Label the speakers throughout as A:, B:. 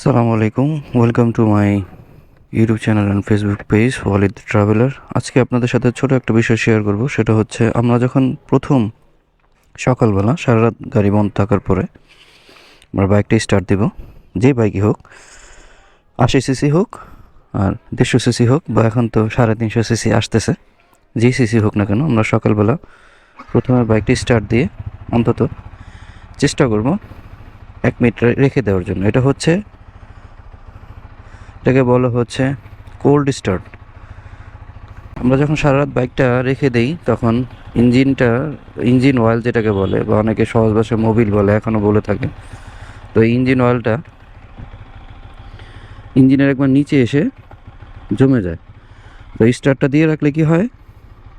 A: আসসালামু আলাইকুম, welcome to my YouTube channel and Facebook page Walid traveller. আজকে আপনাদের সাথে ছোট একটা বিষয় শেয়ার করব। সেটা হচ্ছে আমরা যখন প্রথম সকালবেলা সারা রাত গাড়ি বন্ধ থাকার পরে আমরা বাইকটা স্টার্ট দিব, যে বাইকই হোক, 80 সিসি হোক আর 150 সিসি হোক, বা এখন তো 350 সিসি আসতেছে, যেই সিসি হোক না কেন, আমরা সকালবেলা প্রথমে বাইকটি স্টার্ট দিয়ে অন্তত চেষ্টা করব 1 মিনিট রেখে দেওয়ার জন্য। এটাকে বলা হচ্ছে কোল্ড স্টার্ট। আমরা যখন সারা রাত বাইকটা রেখে দেই তখন ইঞ্জিন অয়েল যেটাকে বলে, বা অনেকে সহজ ভাষায় মোবিল বলে, এখনও বলে থাকে, তো এই ইঞ্জিন অয়েলটা ইঞ্জিনের একবার নিচে এসে জমে যায়। তো স্টার্টটা দিয়ে রাখলে কি হয়,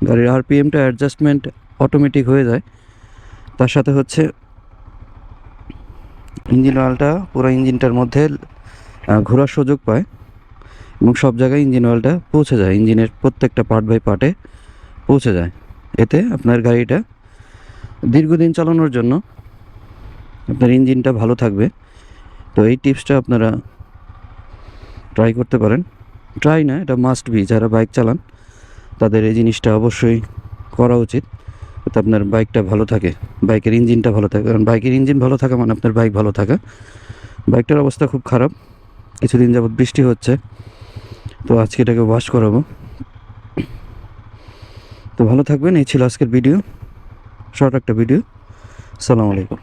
A: গাড়ির আরপিএমটা অ্যাডজাস্টমেন্ট অটোমেটিক হয়ে যায়। তার সাথে হচ্ছে ইঞ্জিন অয়েলটা পুরো ইঞ্জিনটার মধ্যে ঘোরার সুযোগ পায় এবং সব জায়গায় ইঞ্জিন অয়েলটা পৌঁছে যায়, ইঞ্জিনের প্রত্যেকটা পার্ট বাই পার্টে পৌঁছে যায়। এতে আপনার গাড়িটা দীর্ঘদিন চালানোর জন্য আপনার ইঞ্জিনটা ভালো থাকবে। তো এই টিপসটা আপনারা ট্রাই করতে পারেন। ট্রাই না, এটা মাস্ট বি, যারা বাইক চালান তাদের এই জিনিসটা অবশ্যই করা উচিত, যাতে আপনার বাইকটা ভালো থাকে, বাইকের ইঞ্জিনটা ভালো থাকে। কারণ বাইকের ইঞ্জিন ভালো থাকা মানে আপনার বাইক ভালো থাকা। বাইকটার অবস্থা খুব খারাপ, কিছুদিন যাবৎ বৃষ্টি হচ্ছে, তো আজকে এটাকে ওয়াশ করাবো। তো ভালো থাকবেন, এই ছিল আজকের ভিডিও, শর্ট একটা ভিডিও। আসসালামু আলাইকুম।